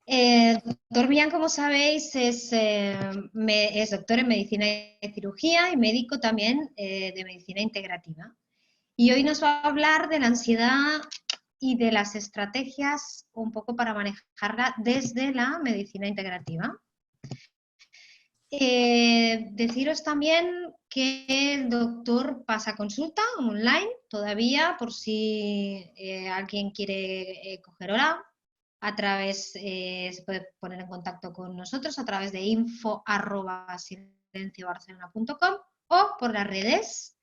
Doctor Millán, como sabéis, es doctor en medicina y cirugía y médico también de medicina integrativa. Y hoy nos va a hablar de la ansiedad y de las estrategias un poco para manejarla desde la medicina integrativa. Deciros también que el doctor pasa consulta online todavía por si alguien quiere coger hora. A través, se puede poner en contacto con nosotros a través de info@silenciobarcelona.com o por las redes.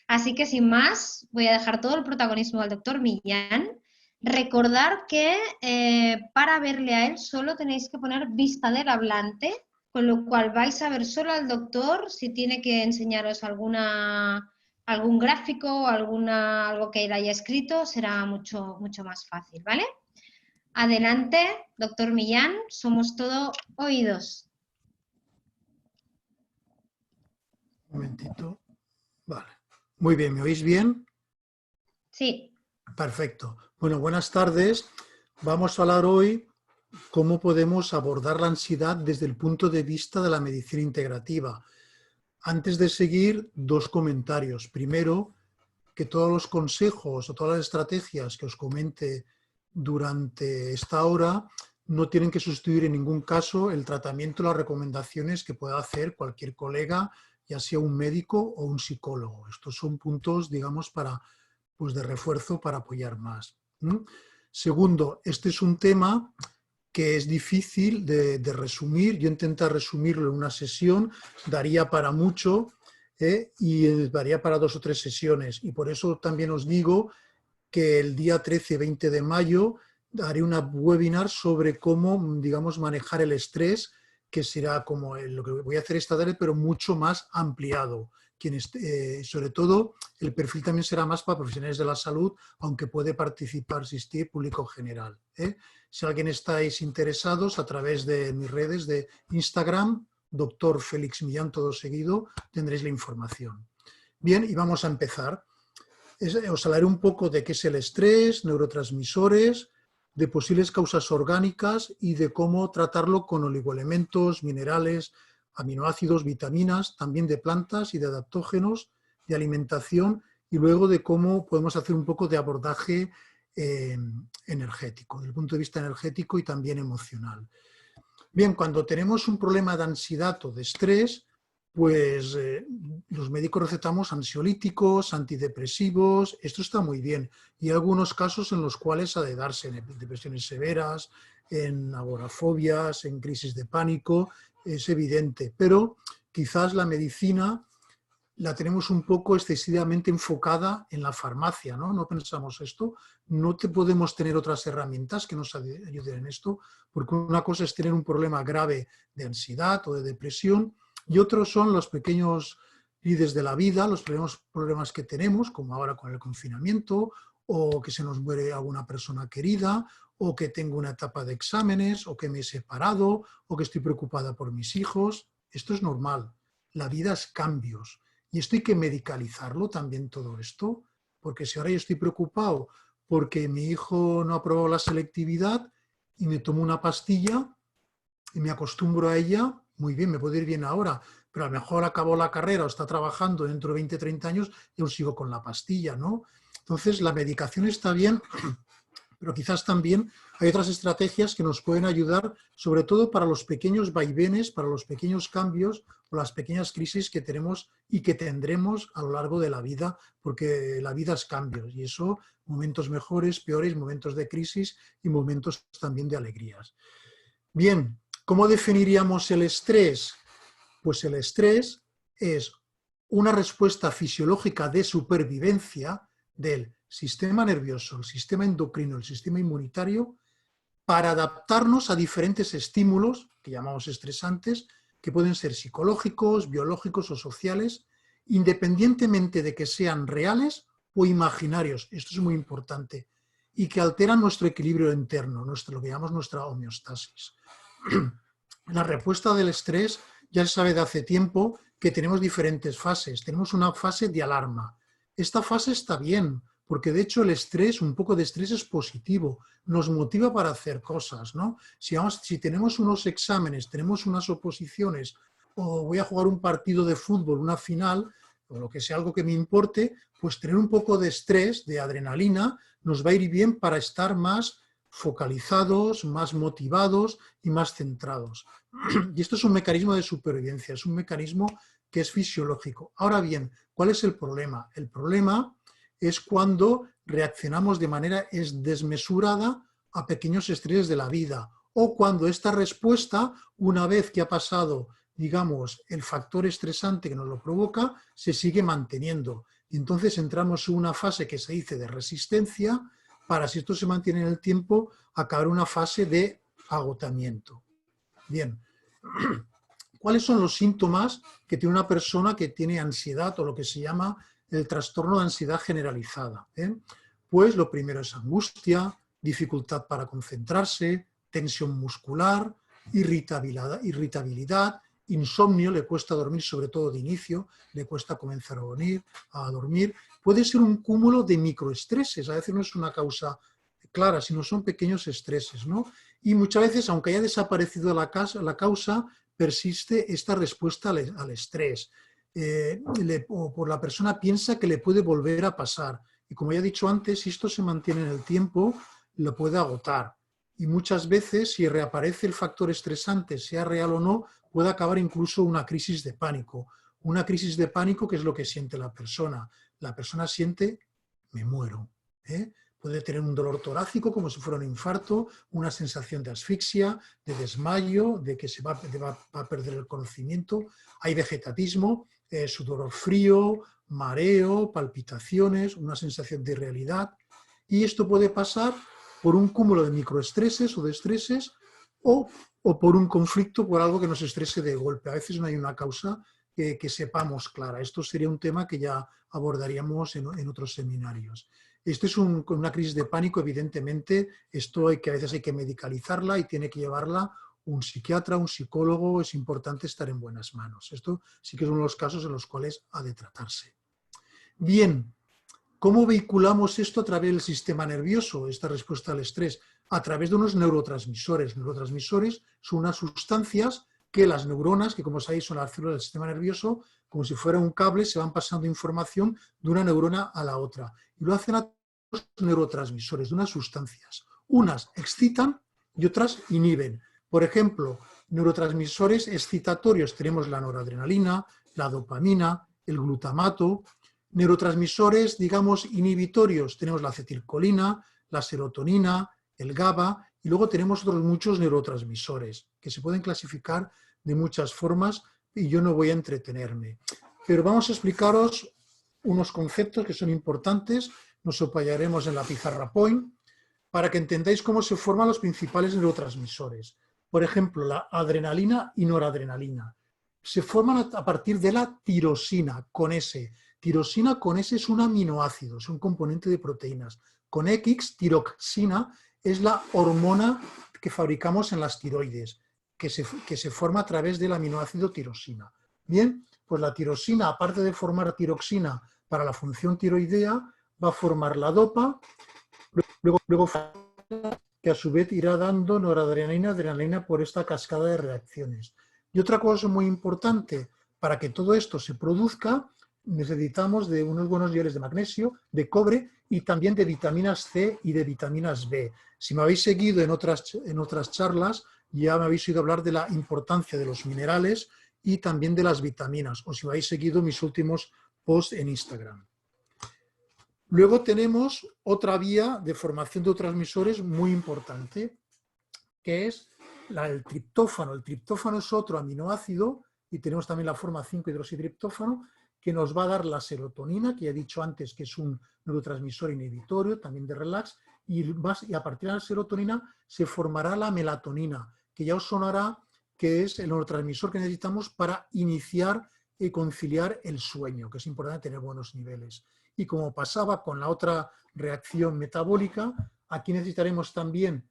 Así que sin más, voy a dejar todo el protagonismo al doctor Millán. Recordar que para verle a él solo tenéis que poner vista del hablante, con lo cual vais a ver solo al doctor. Si tiene que enseñaros algún gráfico o algo que él haya escrito, será mucho, mucho más fácil, ¿vale? Adelante, doctor Millán, somos todo oídos. Un momentito. Vale. Muy bien, ¿me oís bien? Sí. Perfecto. Bueno, buenas tardes. Vamos a hablar hoy cómo podemos abordar la ansiedad desde el punto de vista de la medicina integrativa. Antes de seguir, dos comentarios. Primero, que todos los consejos o todas las estrategias que os comente durante esta hora no tienen que sustituir en ningún caso el tratamiento o las recomendaciones que pueda hacer cualquier colega, ya sea un médico o un psicólogo. Estos son puntos, digamos, de refuerzo para apoyar más. Segundo, este es un tema que es difícil de resumir. Yo intenté resumirlo en una sesión, daría para mucho, y daría para 2 o 3 sesiones. Y por eso también os digo que el día 13-20 de mayo haré una webinar sobre cómo, digamos, manejar el estrés, que será como lo que voy a hacer esta tarde, pero mucho más ampliado. Sobre todo, el perfil también será más para profesionales de la salud, aunque puede participar, asistir, público general. Si alguien estáis interesados, a través de mis redes de Instagram, Dr. Félix Millán, todo seguido, tendréis la información. Bien, y vamos a empezar. Os hablaré un poco de qué es el estrés, neurotransmisores, de posibles causas orgánicas y de cómo tratarlo con oligoelementos, minerales, aminoácidos, vitaminas, también de plantas y de adaptógenos, de alimentación, y luego de cómo podemos hacer un poco de abordaje energético, desde el punto de vista energético y también emocional. Bien, cuando tenemos un problema de ansiedad o de estrés, pues los médicos recetamos ansiolíticos, antidepresivos, esto está muy bien. Y hay algunos casos en los cuales ha de darse en depresiones severas, en agorafobias, en crisis de pánico, es evidente. Pero quizás la medicina la tenemos un poco excesivamente enfocada en la farmacia, ¿no? No pensamos esto, no podemos tener otras herramientas que nos ayuden en esto, porque una cosa es tener un problema grave de ansiedad o de depresión y otros son los pequeños lides de la vida, los problemas que tenemos, como ahora con el confinamiento, o que se nos muere alguna persona querida, o que tengo una etapa de exámenes, o que me he separado, o que estoy preocupada por mis hijos. Esto es normal. La vida es cambios. Y esto hay que medicalizarlo también, todo esto, porque si ahora yo estoy preocupado porque mi hijo no ha aprobado la selectividad y me tomo una pastilla y me acostumbro a ella, muy bien, me puede ir bien ahora, pero a lo mejor acabó la carrera o está trabajando dentro de 20-30 años y aún sigo con la pastilla, ¿no? Entonces, la medicación está bien, pero quizás también hay otras estrategias que nos pueden ayudar, sobre todo para los pequeños vaivenes, para los pequeños cambios o las pequeñas crisis que tenemos y que tendremos a lo largo de la vida, porque la vida es cambios y eso, momentos mejores, peores, momentos de crisis y momentos también de alegrías. Bien, ¿cómo definiríamos el estrés? Pues el estrés es una respuesta fisiológica de supervivencia del sistema nervioso, el sistema endocrino, el sistema inmunitario, para adaptarnos a diferentes estímulos, que llamamos estresantes, que pueden ser psicológicos, biológicos o sociales, independientemente de que sean reales o imaginarios. Esto es muy importante. Y que alteran nuestro equilibrio interno, lo que llamamos nuestra homeostasis. La respuesta del estrés ya se sabe de hace tiempo que tenemos diferentes fases. Tenemos una fase de alarma. Esta fase está bien, porque de hecho el estrés, un poco de estrés es positivo, nos motiva para hacer cosas, ¿no? Si tenemos unos exámenes, tenemos unas oposiciones, o voy a jugar un partido de fútbol, una final, o lo que sea, algo que me importe, pues tener un poco de estrés, de adrenalina, nos va a ir bien para estar más focalizados, más motivados y más centrados. Y esto es un mecanismo de supervivencia, es un mecanismo que es fisiológico. Ahora bien, ¿cuál es el problema? El problema es cuando reaccionamos de manera desmesurada a pequeños estreses de la vida, o cuando esta respuesta, una vez que ha pasado, digamos, el factor estresante que nos lo provoca, se sigue manteniendo. Y entonces entramos en una fase que se dice de resistencia, para, si esto se mantiene en el tiempo, acabar una fase de agotamiento. Bien, ¿cuáles son los síntomas que tiene una persona que tiene ansiedad o lo que se llama el trastorno de ansiedad generalizada? Pues lo primero es angustia, dificultad para concentrarse, tensión muscular, irritabilidad, insomnio, le cuesta dormir, sobre todo de inicio, le cuesta comenzar a dormir. Puede ser un cúmulo de microestreses, a veces no es una causa clara, sino son pequeños estreses, ¿no? Y muchas veces, aunque haya desaparecido la causa, persiste esta respuesta al estrés. O por la persona piensa que le puede volver a pasar. Y como ya he dicho antes, si esto se mantiene en el tiempo, lo puede agotar. Y muchas veces, si reaparece el factor estresante, sea real o no, puede acabar incluso una crisis de pánico. Una crisis de pánico, ¿qué es lo que siente la persona? La persona siente, me muero. Puede tener un dolor torácico como si fuera un infarto, una sensación de asfixia, de desmayo, de que se va a perder el conocimiento. Hay vegetatismo, sudor frío, mareo, palpitaciones, una sensación de irrealidad. Y esto puede pasar por un cúmulo de microestreses o de estreses o por un conflicto, por algo que nos estrese de golpe. A veces no hay una causa que sepamos clara. Esto sería un tema que ya abordaríamos en otros seminarios. Esto es una crisis de pánico, evidentemente, esto que a veces hay que medicalizarla y tiene que llevarla un psiquiatra, un psicólogo, es importante estar en buenas manos. Esto sí que es uno de los casos en los cuales ha de tratarse. Bien, ¿cómo vehiculamos esto a través del sistema nervioso, esta respuesta al estrés? A través de unos neurotransmisores. Neurotransmisores son unas sustancias que las neuronas, que como sabéis son las células del sistema nervioso, como si fuera un cable, se van pasando información de una neurona a la otra. Y lo hacen a los neurotransmisores, de unas sustancias. Unas excitan y otras inhiben. Por ejemplo, neurotransmisores excitatorios tenemos la noradrenalina, la dopamina, el glutamato. Neurotransmisores, digamos, inhibitorios tenemos la acetilcolina, la serotonina, el GABA, y luego tenemos otros muchos neurotransmisores que se pueden clasificar de muchas formas y yo no voy a entretenerme. Pero vamos a explicaros unos conceptos que son importantes, nos apoyaremos en la pizarra Point, para que entendáis cómo se forman los principales neurotransmisores. Por ejemplo, la adrenalina y noradrenalina. Se forman a partir de la tirosina, con S. Tirosina con S es un aminoácido, es un componente de proteínas. Con X, tiroxina, es la hormona que fabricamos en las tiroides, que se forma a través del aminoácido tirosina. Bien, pues la tirosina, aparte de formar tiroxina para la función tiroidea, va a formar la dopa, luego que a su vez irá dando noradrenalina, adrenalina por esta cascada de reacciones. Y otra cosa muy importante, para que todo esto se produzca, necesitamos de unos buenos niveles de magnesio, de cobre y también de vitaminas C y de vitaminas B. Si me habéis seguido en otras charlas, ya me habéis oído hablar de la importancia de los minerales y también de las vitaminas, o si me habéis seguido mis últimos posts en Instagram. Luego tenemos otra vía de formación de neurotransmisores muy importante, que es el triptófano. El triptófano es otro aminoácido y tenemos también la forma 5-hidroxitriptófano que nos va a dar la serotonina, que ya he dicho antes que es un neurotransmisor inhibitorio, también de relax, y a partir de la serotonina se formará la melatonina, que ya os sonará que es el neurotransmisor que necesitamos para iniciar y conciliar el sueño, que es importante tener buenos niveles. Y como pasaba con la otra reacción metabólica, aquí necesitaremos también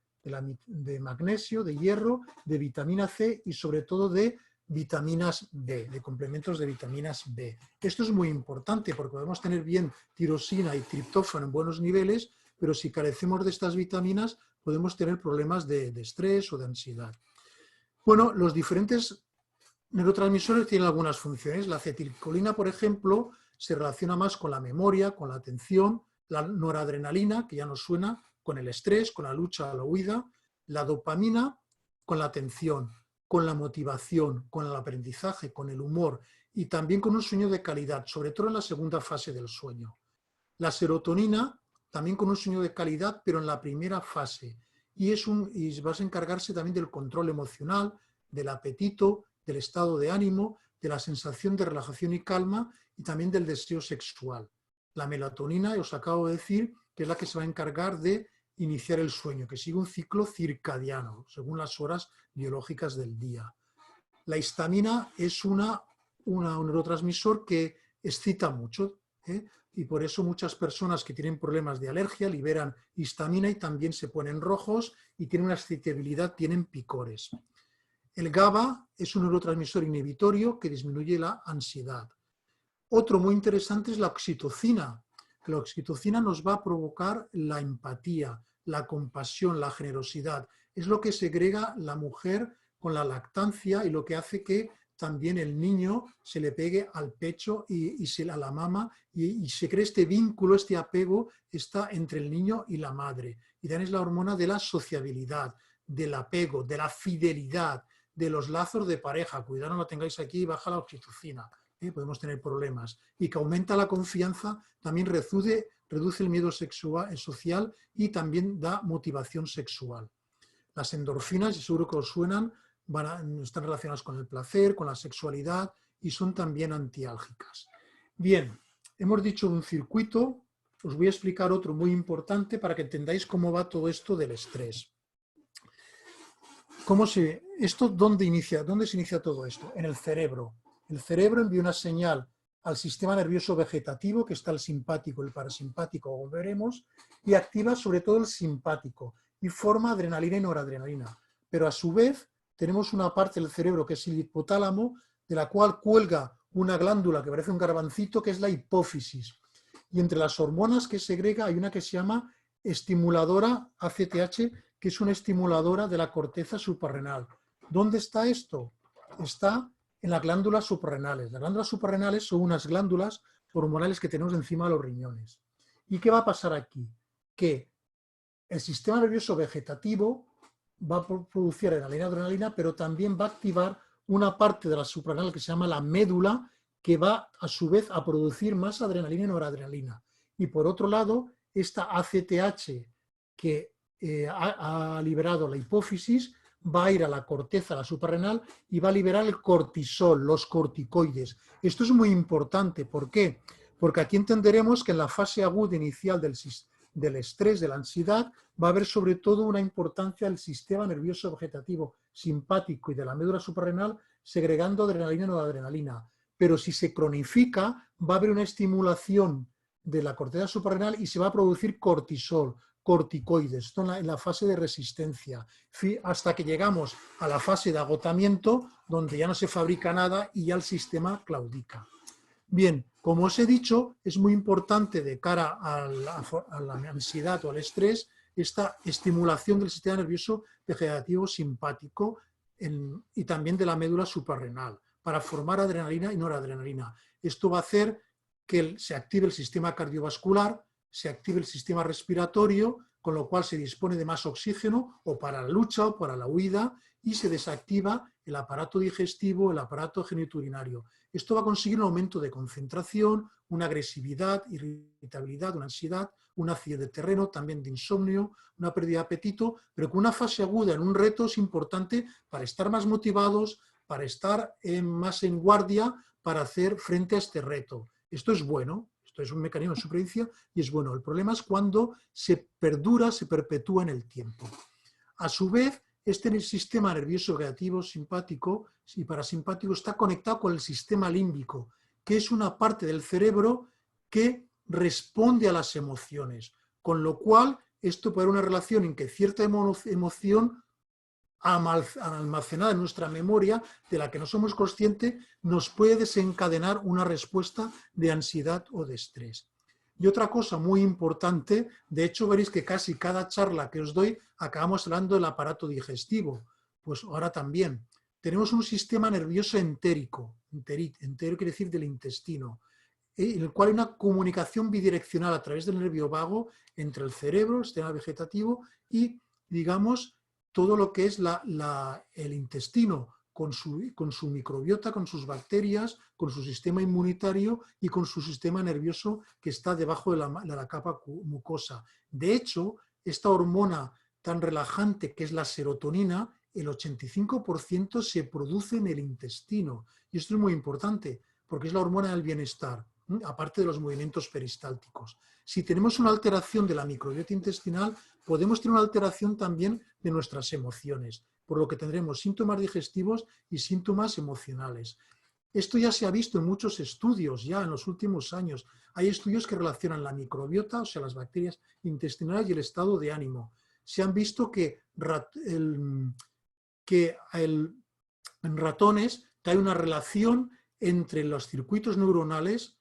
de magnesio, de hierro, de vitamina C y sobre todo de vitaminas B, de complementos de vitaminas B. Esto es muy importante porque podemos tener bien tirosina y triptófano en buenos niveles, pero si carecemos de estas vitaminas podemos tener problemas de estrés o de ansiedad. Bueno, los diferentes neurotransmisores tienen algunas funciones. La acetilcolina, por ejemplo, se relaciona más con la memoria, con la atención, la noradrenalina, que ya nos suena, con el estrés, con la lucha o la huida, la dopamina con la atención, con la motivación, con el aprendizaje, con el humor y también con un sueño de calidad, sobre todo en la segunda fase del sueño. La serotonina también con un sueño de calidad, pero en la primera fase. Y vas a encargarse también del control emocional, del apetito, del estado de ánimo, de la sensación de relajación y calma y también del deseo sexual. La melatonina, os acabo de decir, que es la que se va a encargar de iniciar el sueño, que sigue un ciclo circadiano, según las horas biológicas del día. La histamina es un neurotransmisor que excita mucho, y por eso muchas personas que tienen problemas de alergia liberan histamina y también se ponen rojos y tienen una excitabilidad, tienen picores. El GABA es un neurotransmisor inhibitorio que disminuye la ansiedad. Otro muy interesante es la oxitocina. La oxitocina nos va a provocar la empatía, la compasión, la generosidad. Es lo que segrega la mujer con la lactancia y lo que hace que también el niño se le pegue al pecho y a la mama y se cree este vínculo, este apego está entre el niño y la madre. Y también es la hormona de la sociabilidad, del apego, de la fidelidad, de los lazos de pareja. Cuidado, no lo tengáis aquí, baja la oxitocina. Podemos tener problemas. Y que aumenta la confianza, también reduce el miedo social y también da motivación sexual. Las endorfinas, y seguro que os suenan, están relacionadas con el placer, con la sexualidad y son también antiálgicas. Bien, hemos dicho un circuito, os voy a explicar otro muy importante para que entendáis cómo va todo esto del estrés. ¿Dónde se inicia todo esto? En el cerebro. El cerebro envía una señal al sistema nervioso vegetativo, que está el simpático, el parasimpático, como veremos, y activa sobre todo el simpático y forma adrenalina y noradrenalina. Pero a su vez tenemos una parte del cerebro que es el hipotálamo, de la cual cuelga una glándula que parece un garbancito, que es la hipófisis. Y entre las hormonas que segrega hay una que se llama estimuladora ACTH, que es una estimuladora de la corteza suprarrenal. ¿Dónde está esto? Está en las glándulas suprarrenales. Las glándulas suprarrenales son unas glándulas hormonales que tenemos encima de los riñones. ¿Y qué va a pasar aquí? Que el sistema nervioso vegetativo va a producir adrenalina, pero también va a activar una parte de la suprarrenal que se llama la médula, que va a su vez a producir más adrenalina y noradrenalina. Y por otro lado, esta ACTH que ha liberado la hipófisis va a ir a la corteza, a la suprarrenal, y va a liberar el cortisol, los corticoides. Esto es muy importante. ¿Por qué? Porque aquí entenderemos que en la fase aguda inicial del estrés, de la ansiedad, va a haber sobre todo una importancia del sistema nervioso vegetativo simpático y de la médula suprarrenal segregando adrenalina y noradrenalina. Pero si se cronifica, va a haber una estimulación de la corteza suprarrenal y se va a producir cortisol, corticoides, esto en la fase de resistencia, hasta que llegamos a la fase de agotamiento, donde ya no se fabrica nada y ya el sistema claudica. Bien, como os he dicho, es muy importante de cara a la ansiedad o al estrés esta estimulación del sistema nervioso vegetativo simpático y también de la médula suprarrenal para formar adrenalina y noradrenalina. Esto va a hacer que se active el sistema cardiovascular, se active el sistema respiratorio, con lo cual se dispone de más oxígeno o para la lucha o para la huida, y se desactiva el aparato digestivo, el aparato genitourinario. Esto va a conseguir un aumento de concentración, una agresividad, irritabilidad, una ansiedad, una acidez de terreno, también de insomnio, una pérdida de apetito, pero con una fase aguda en un reto es importante para estar más motivados, para estar más en guardia, para hacer frente a este reto. Esto es bueno. Esto es un mecanismo de supervivencia y es bueno. El problema es cuando se perdura, se perpetúa en el tiempo. A su vez, este sistema nervioso vegetativo simpático y parasimpático está conectado con el sistema límbico, que es una parte del cerebro que responde a las emociones. Con lo cual, esto puede haber una relación en que cierta emoción almacenada en nuestra memoria, de la que no somos conscientes, nos puede desencadenar una respuesta de ansiedad o de estrés. Y otra cosa muy importante, de hecho veréis que casi cada charla que os doy acabamos hablando del aparato digestivo, pues ahora también. Tenemos un sistema nervioso entérico, entero quiere decir del intestino, en el cual hay una comunicación bidireccional a través del nervio vago entre el cerebro, el sistema vegetativo y, digamos, todo lo que es el intestino, con su microbiota, con sus bacterias, con su sistema inmunitario y con su sistema nervioso que está debajo de la capa mucosa. De hecho, esta hormona tan relajante que es la serotonina, el 85% se produce en el intestino. Y esto es muy importante, porque es la hormona del bienestar, aparte de los movimientos peristálticos. Si tenemos una alteración de la microbiota intestinal, podemos tener una alteración también de nuestras emociones, por lo que tendremos síntomas digestivos y síntomas emocionales. Esto ya se ha visto en muchos estudios, ya en los últimos años. Hay estudios que relacionan la microbiota, o sea, las bacterias intestinales y el estado de ánimo. Se han visto que en ratones hay una relación entre los circuitos neuronales,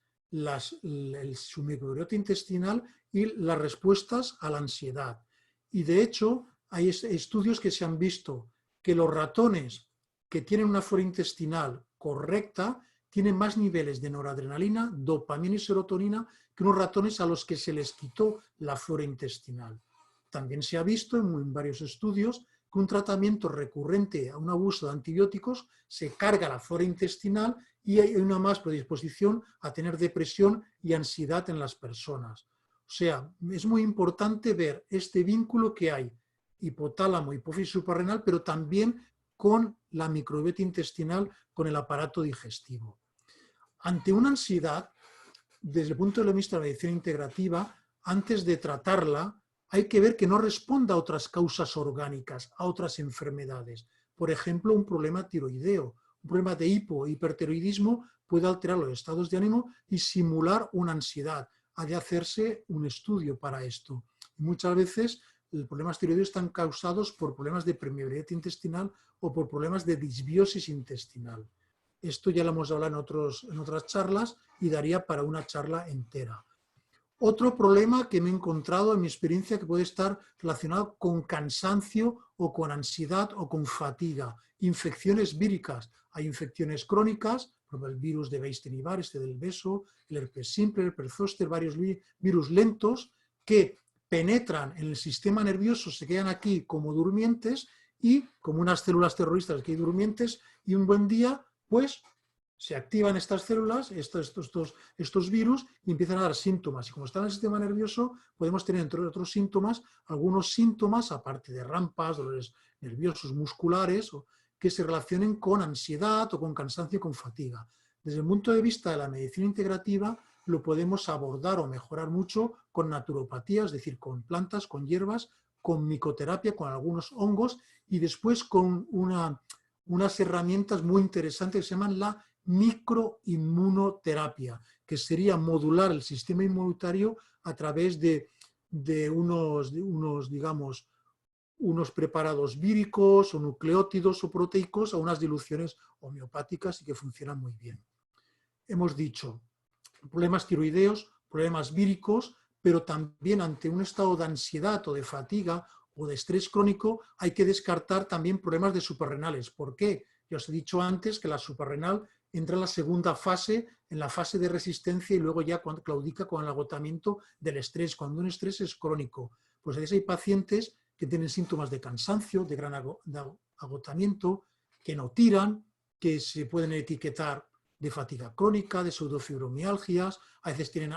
su microbiota intestinal y las respuestas a la ansiedad. Y de hecho, hay estudios que se han visto que los ratones que tienen una flora intestinal correcta tienen más niveles de noradrenalina, dopamina y serotonina que unos ratones a los que se les quitó la flora intestinal. También se ha visto en varios estudios que un tratamiento recurrente a un abuso de antibióticos se carga la flora intestinal y hay una más predisposición a tener depresión y ansiedad en las personas. O sea, es muy importante ver este vínculo que hay hipotálamo, hipófisis suprarrenal, pero también con la microbiota intestinal, con el aparato digestivo. Ante una ansiedad, desde el punto de vista de la medicina integrativa, antes de tratarla, hay que ver que no responda a otras causas orgánicas, a otras enfermedades. Por ejemplo, un problema tiroideo, un problema de hipertiroidismo puede alterar los estados de ánimo y simular una ansiedad. Ha de hacerse un estudio para esto. Y muchas veces los problemas tiroideos están causados por problemas de permeabilidad intestinal o por problemas de disbiosis intestinal. Esto ya lo hemos hablado en otras charlas y daría para una charla entera. Otro problema que me he encontrado en mi experiencia que puede estar relacionado con cansancio o con ansiedad o con fatiga. Infecciones víricas. Hay infecciones crónicas, como el virus de Epstein-Barr, del beso, el herpes simple, el herpes zóster, varios virus lentos que penetran en el sistema nervioso, se quedan aquí como durmientes y como unas células terroristas que hay durmientes y un buen día, pues se activan estas células, estos virus, y empiezan a dar síntomas. Y como está en el sistema nervioso, podemos tener, entre otros síntomas, algunos síntomas, aparte de rampas, dolores nerviosos, musculares, que se relacionen con ansiedad o con cansancio, con fatiga. Desde el punto de vista de la medicina integrativa, lo podemos abordar o mejorar mucho con naturopatía, es decir, con plantas, con hierbas, con micoterapia, con algunos hongos, y después con unas herramientas muy interesantes que se llaman la microinmunoterapia, que sería modular el sistema inmunitario a través de unos preparados víricos o nucleótidos o proteicos a unas diluciones homeopáticas y que funcionan muy bien. Hemos dicho problemas tiroideos, problemas víricos, pero también ante un estado de ansiedad o de fatiga o de estrés crónico hay que descartar también problemas de suprarrenales. ¿Por qué? Ya os he dicho antes que la suprarrenal entra en la segunda fase, en la fase de resistencia y luego ya claudica con el agotamiento del estrés, cuando un estrés es crónico. Pues a veces hay pacientes que tienen síntomas de cansancio, de gran agotamiento, que no tiran, que se pueden etiquetar de fatiga crónica, de pseudofibromialgias, a veces tienen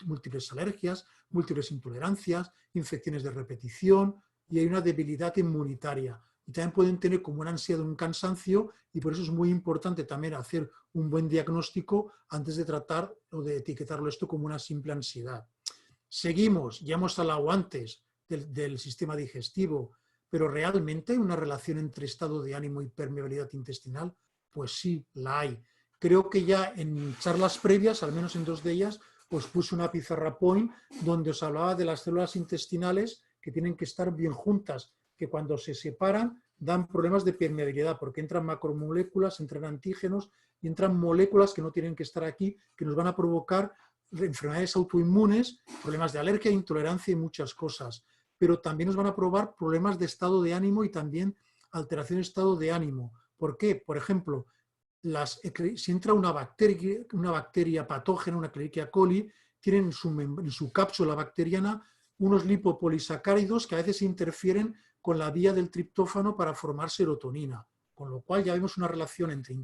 múltiples alergias, múltiples intolerancias, infecciones de repetición y hay una debilidad inmunitaria. Y también pueden tener como una ansiedad, un cansancio, y por eso es muy importante también hacer un buen diagnóstico antes de tratar o de etiquetarlo esto como una simple ansiedad. Seguimos, ya hemos hablado antes del sistema digestivo, pero ¿realmente hay una relación entre estado de ánimo y permeabilidad intestinal? Pues sí, la hay. Creo que ya en charlas previas, al menos en 2 de ellas, os puse una pizarra point donde os hablaba de las células intestinales que tienen que estar bien juntas, que cuando se separan dan problemas de permeabilidad porque entran macromoléculas, entran antígenos y entran moléculas que no tienen que estar aquí, que nos van a provocar enfermedades autoinmunes, problemas de alergia, intolerancia y muchas cosas. Pero también nos van a provocar problemas de estado de ánimo y también alteración de estado de ánimo. ¿Por qué? Por ejemplo, si entra una bacteria patógena, una Escherichia coli, tienen en su cápsula bacteriana unos lipopolisacáridos que a veces interfieren con la vía del triptófano para formar serotonina, con lo cual ya vemos una relación entre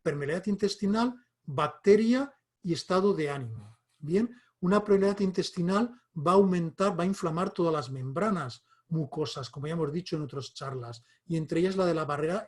permeabilidad intestinal, bacteria y estado de ánimo. Bien, una permeabilidad intestinal va a aumentar, va a inflamar todas las membranas mucosas, como ya hemos dicho en otras charlas, y entre ellas la de la barrera,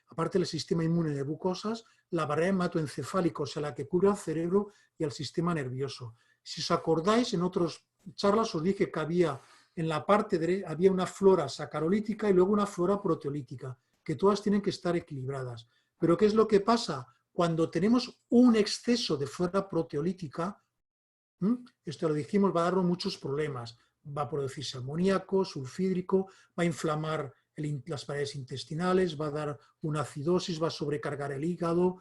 aparte del sistema inmune de mucosas, la barrera hematoencefálica, o sea, la que cubre al cerebro y al sistema nervioso. Si os acordáis, en otras charlas os dije que había en la parte derecha había una flora sacarolítica y luego una flora proteolítica, que todas tienen que estar equilibradas. Pero ¿qué es lo que pasa? Cuando tenemos un exceso de flora proteolítica, esto lo dijimos, va a darnos muchos problemas. Va a producirse amoníaco, sulfídrico, va a inflamar las paredes intestinales, va a dar una acidosis, va a sobrecargar el hígado,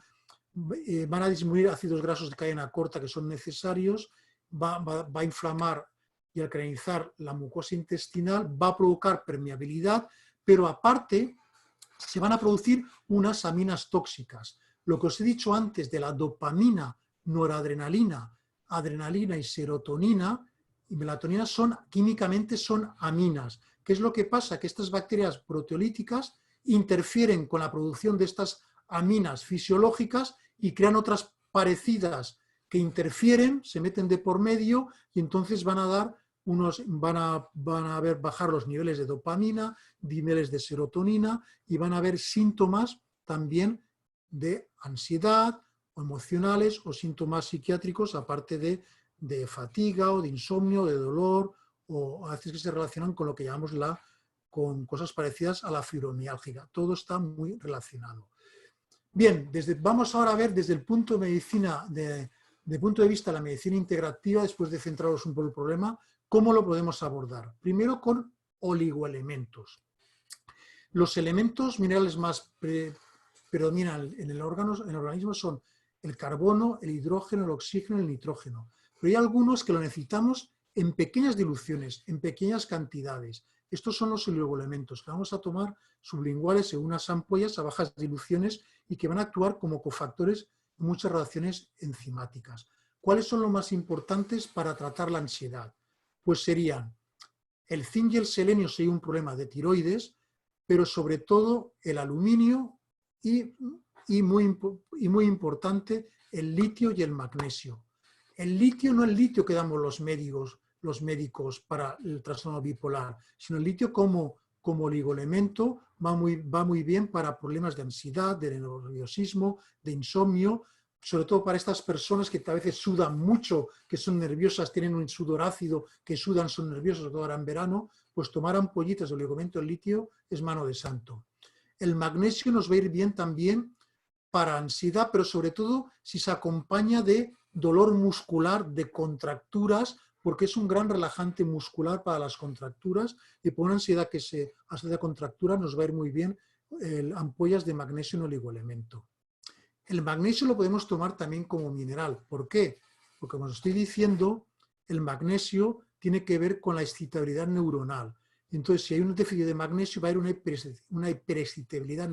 van a disminuir ácidos grasos de cadena corta que son necesarios, va a inflamar y alcalinizar la mucosa intestinal, va a provocar permeabilidad, pero aparte se van a producir unas aminas tóxicas. Lo que os he dicho antes de la dopamina, noradrenalina, adrenalina y serotonina y melatonina químicamente son aminas. ¿Qué es lo que pasa? Que estas bacterias proteolíticas interfieren con la producción de estas aminas fisiológicas y crean otras parecidas que interfieren, se meten de por medio y entonces van a bajar los niveles de dopamina, niveles de serotonina y van a haber síntomas también de ansiedad o emocionales o síntomas psiquiátricos, aparte de fatiga o de insomnio, de dolor, o a veces que se relacionan con lo que llamamos con cosas parecidas a la fibromialgia. Todo está muy relacionado. Bien, vamos ahora a ver desde el punto de punto de vista de la medicina integrativa, después de centraros un poco en el problema, cómo lo podemos abordar. Primero con oligoelementos. Los elementos minerales más predominan en el organismo son el carbono, el hidrógeno, el oxígeno y el nitrógeno. Pero hay algunos que lo necesitamos en pequeñas diluciones, en pequeñas cantidades. Estos son los oligoelementos que vamos a tomar sublinguales en unas ampollas a bajas diluciones y que van a actuar como cofactores en muchas reacciones enzimáticas. ¿Cuáles son los más importantes para tratar la ansiedad? Pues serían el zinc y el selenio, si hay un problema de tiroides, pero sobre todo el aluminio y muy importante, el litio y el magnesio. El litio no el litio que damos los médicos para el trastorno bipolar, sino el litio como oligoelemento va muy bien para problemas de ansiedad, de nerviosismo, de insomnio, sobre todo para estas personas que a veces sudan mucho, que son nerviosas, tienen un sudor ácido, que sudan, son nerviosos, sobre todo ahora en verano, pues tomar ampollitas de oligoelemento del litio es mano de santo. El magnesio nos va a ir bien también para ansiedad, pero sobre todo si se acompaña de dolor muscular, de contracturas, porque es un gran relajante muscular para las contracturas y por una ansiedad que se asocia a contractura nos va a ir muy bien ampollas de magnesio en oligoelemento. El magnesio lo podemos tomar también como mineral. ¿Por qué? Porque como os estoy diciendo, el magnesio tiene que ver con la excitabilidad neuronal. Entonces, si hay un déficit de magnesio, va a haber una hiperexcitabilidad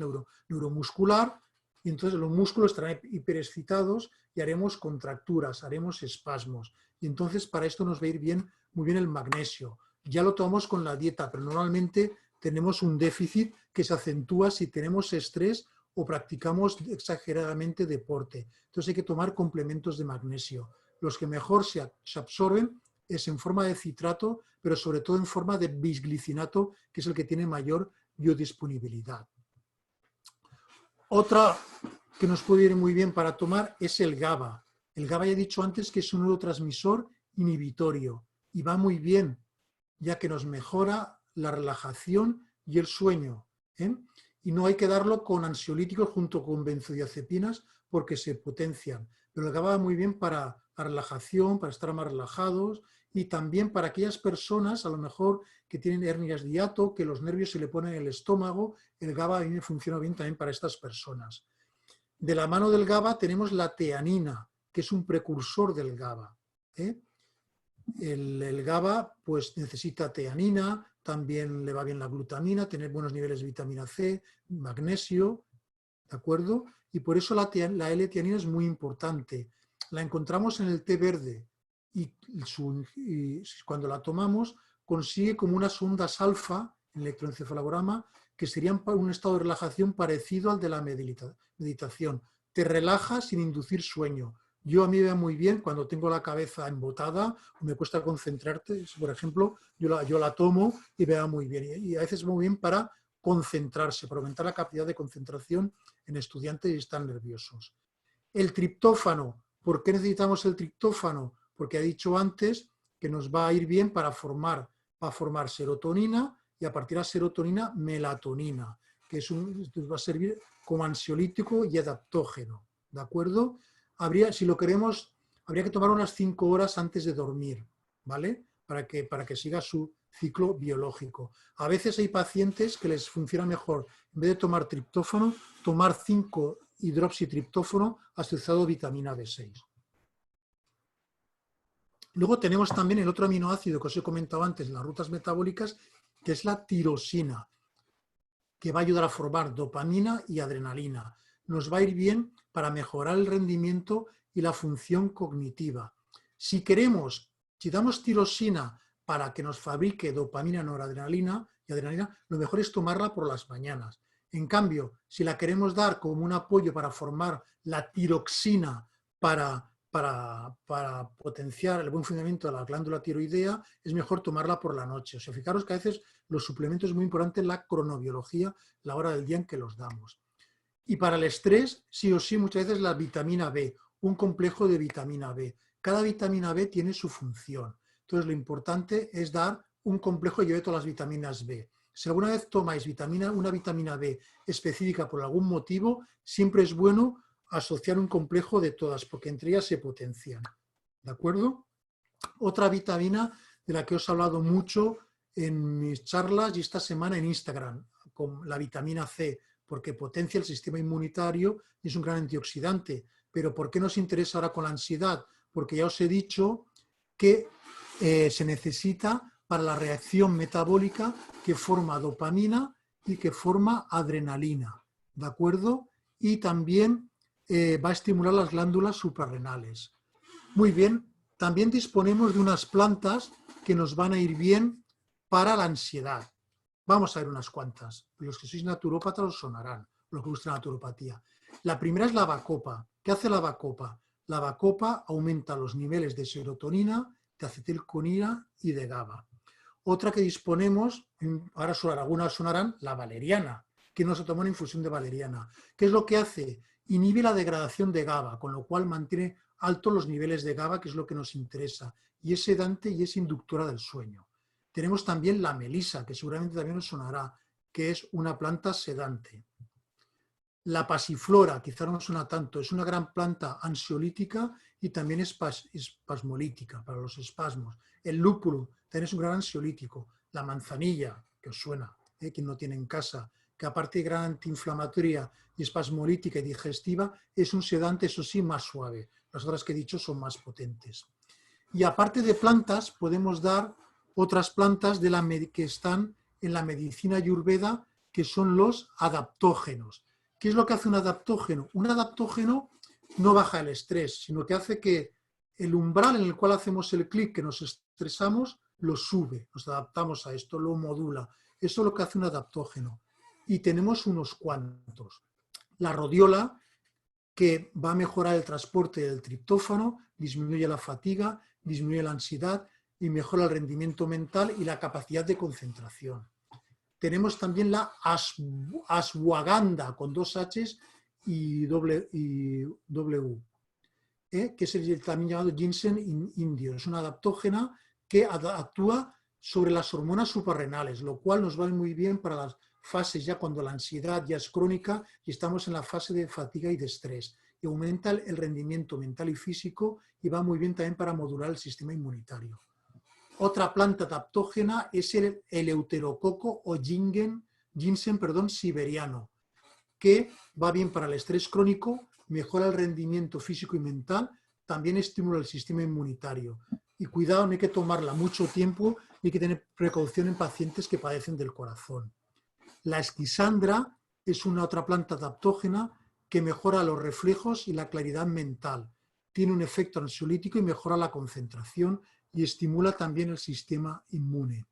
neuromuscular y entonces los músculos estarán hiperexcitados y haremos contracturas, haremos espasmos. Y entonces para esto nos va a ir muy bien el magnesio. Ya lo tomamos con la dieta, pero normalmente tenemos un déficit que se acentúa si tenemos estrés o practicamos exageradamente deporte. Entonces hay que tomar complementos de magnesio. Los que mejor se absorben es en forma de citrato, pero sobre todo en forma de bisglicinato, que es el que tiene mayor biodisponibilidad. Otra que nos puede ir muy bien para tomar es el GABA. El GABA ya he dicho antes que es un neurotransmisor inhibitorio y va muy bien, ya que nos mejora la relajación y el sueño. Y no hay que darlo con ansiolíticos junto con benzodiazepinas porque se potencian. Pero el GABA va muy bien para la relajación, para estar más relajados, y también para aquellas personas, a lo mejor, que tienen hernias de hiato, que los nervios se le ponen en el estómago, el GABA a mí me funciona bien también para estas personas. De la mano del GABA tenemos la teanina, que es un precursor del GABA. El GABA pues necesita teanina, también le va bien la glutamina, tener buenos niveles de vitamina C, magnesio, ¿de acuerdo? Y por eso la L-teanina es muy importante. La encontramos en el té verde y cuando la tomamos consigue como unas ondas alfa, en el electroencefalograma, que serían un estado de relajación parecido al de la meditación. Te relaja sin inducir sueño. A mí me va muy bien cuando tengo la cabeza embotada o me cuesta concentrarte, por ejemplo, yo la tomo y me va muy bien. Y a veces va muy bien para concentrarse, para aumentar la capacidad de concentración en estudiantes y están nerviosos. El triptófano. ¿Por qué necesitamos el triptófano? Porque he dicho antes que nos va a ir bien para formar serotonina y a partir de la serotonina melatonina, que va a servir como ansiolítico y adaptógeno. ¿De acuerdo? Si lo queremos, habría que tomar unas 5 horas antes de dormir, ¿vale? Para que siga su ciclo biológico. A veces hay pacientes que les funciona mejor, en vez de tomar triptófano, tomar 5-hidroxitriptófano asociado a vitamina B6. Luego tenemos también el otro aminoácido que os he comentado antes, las rutas metabólicas, que es la tirosina, que va a ayudar a formar dopamina y adrenalina. Nos va a ir bien para mejorar el rendimiento y la función cognitiva. Si damos tirosina para que nos fabrique dopamina, noradrenalina y adrenalina, lo mejor es tomarla por las mañanas. En cambio, si la queremos dar como un apoyo para formar la tiroxina para potenciar el buen funcionamiento de la glándula tiroidea, es mejor tomarla por la noche. O sea, fijaros que a veces los suplementos es muy importante la cronobiología, la hora del día en que los damos. Y para el estrés, sí o sí, muchas veces la vitamina B, un complejo de vitamina B. Cada vitamina B tiene su función. Entonces, lo importante es dar un complejo que lleve todas las vitaminas B. Si alguna vez tomáis una vitamina B específica por algún motivo, siempre es bueno asociar un complejo de todas, porque entre ellas se potencian. ¿De acuerdo? Otra vitamina de la que os he hablado mucho en mis charlas y esta semana en Instagram, con la vitamina C, porque potencia el sistema inmunitario y es un gran antioxidante. Pero ¿por qué nos interesa ahora con la ansiedad? Porque ya os he dicho que se necesita para la reacción metabólica que forma dopamina y que forma adrenalina, ¿de acuerdo? Y también va a estimular las glándulas suprarrenales. Muy bien, también disponemos de unas plantas que nos van a ir bien para la ansiedad. Vamos a ver unas cuantas. Los que sois naturópatas os sonarán, los que gusta la naturopatía. La primera es la bacopa. ¿Qué hace la bacopa? La bacopa aumenta los niveles de serotonina, de acetilcolina y de GABA. Otra que disponemos, ahora algunas sonarán, la valeriana, que no se toma una infusión de valeriana. ¿Qué es lo que hace? Inhibe la degradación de GABA, con lo cual mantiene altos los niveles de GABA, que es lo que nos interesa, y es sedante y es inductora del sueño. Tenemos también la melisa, que seguramente también os sonará, que es una planta sedante. La pasiflora, quizá no suena tanto, es una gran planta ansiolítica y también espasmolítica para los espasmos. El lúpulo también es un gran ansiolítico. La manzanilla, que os suena, quien no tiene en casa, que aparte de gran antiinflamatoria y espasmolítica y digestiva, es un sedante, eso sí, más suave. Las otras que he dicho son más potentes. Y aparte de plantas, podemos dar otras plantas que están en la medicina ayurveda, que son los adaptógenos. ¿Qué es lo que hace un adaptógeno? Un adaptógeno no baja el estrés, sino que hace que el umbral en el cual hacemos el clic, que nos estresamos, lo sube, nos adaptamos a esto, lo modula. Eso es lo que hace un adaptógeno. Y tenemos unos cuantos. La rodiola, que va a mejorar el transporte del triptófano, disminuye la fatiga, disminuye la ansiedad y mejora el rendimiento mental y la capacidad de concentración. Tenemos también la ashwagandha, con 2 H's y W, que es el también llamado ginseng indio. Es una adaptógena que actúa sobre las hormonas suprarrenales, lo cual nos va muy bien para las fases ya cuando la ansiedad ya es crónica y estamos en la fase de fatiga y de estrés. y aumenta el rendimiento mental y físico y va muy bien también para modular el sistema inmunitario. Otra planta adaptógena es el eleuterococo o ginseng siberiano, que va bien para el estrés crónico, mejora el rendimiento físico y mental, también estimula el sistema inmunitario. Y cuidado, no hay que tomarla mucho tiempo y hay que tener precaución en pacientes que padecen del corazón. La esquisandra es una otra planta adaptógena que mejora los reflejos y la claridad mental. Tiene un efecto ansiolítico y mejora la concentración y estimula también el sistema inmune.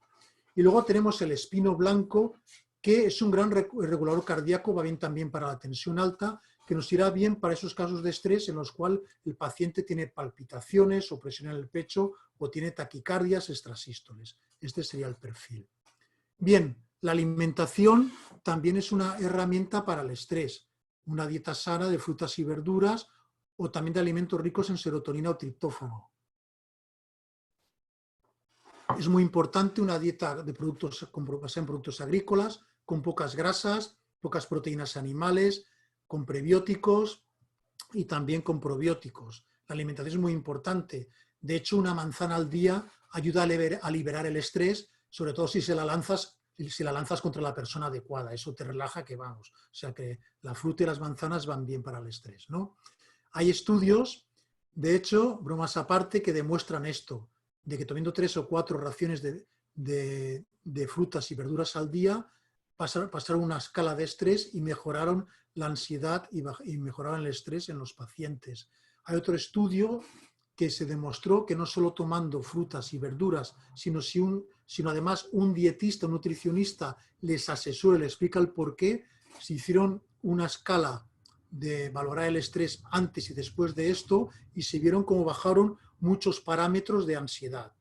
Y luego tenemos el espino blanco, que es un gran regulador cardíaco, va bien también para la tensión alta, que nos irá bien para esos casos de estrés en los cuales el paciente tiene palpitaciones o presión en el pecho o tiene taquicardias, extrasístoles. Este sería el perfil. Bien, la alimentación también es una herramienta para el estrés. Una dieta sana de frutas y verduras o también de alimentos ricos en serotonina o triptófano. Es muy importante una dieta de productos basada en productos agrícolas, con pocas grasas, pocas proteínas animales, con prebióticos y también con probióticos. La alimentación es muy importante. De hecho, una manzana al día ayuda a liberar el estrés, sobre todo si la lanzas contra la persona adecuada. Eso te relaja que vamos. O sea que la fruta y las manzanas van bien para el estrés, ¿no? Hay estudios, de hecho, bromas aparte, que demuestran esto, de que tomando 3 o 4 raciones de frutas y verduras al día pasaron una escala de estrés y mejoraron la ansiedad y mejoraron el estrés en los pacientes. Hay otro estudio que se demostró que no solo tomando frutas y verduras, sino además un dietista, un nutricionista les asesora, les explica el por qué, se hicieron una escala de valorar el estrés antes y después de esto y se vieron cómo bajaron muchos parámetros de ansiedad.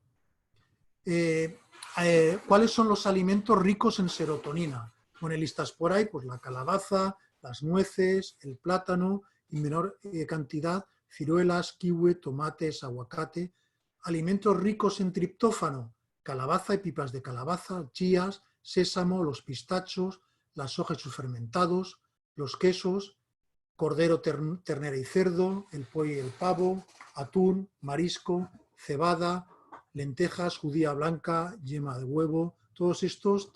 ¿Cuáles son los alimentos ricos en serotonina? Pone listas por ahí, pues la calabaza, las nueces, el plátano, en menor cantidad, ciruelas, kiwi, tomates, aguacate. Alimentos ricos en triptófano, calabaza y pipas de calabaza, chías, sésamo, los pistachos, las hojas y sus fermentados, los quesos, cordero, ternera y cerdo, el pollo y el pavo, atún, marisco, cebada, lentejas, judía blanca, yema de huevo, todos estos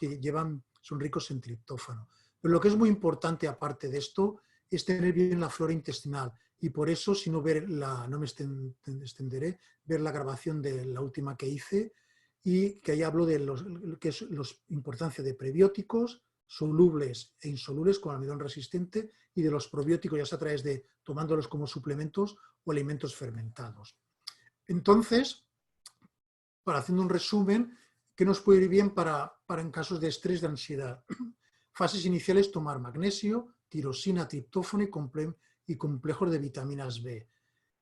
son ricos en triptófano. Pero lo que es muy importante aparte de esto es tener bien la flora intestinal y por eso, si no no me extenderé, ver la grabación de la última que hice y que ahí hablo de la importancia de prebióticos, solubles e insolubles con almidón resistente y de los probióticos ya sea a través de tomándolos como suplementos o alimentos fermentados. Entonces, haciendo un resumen, ¿qué nos puede ir bien para en casos de estrés, de ansiedad? Fases iniciales, tomar magnesio, tirosina, triptófano y complejos de vitaminas B.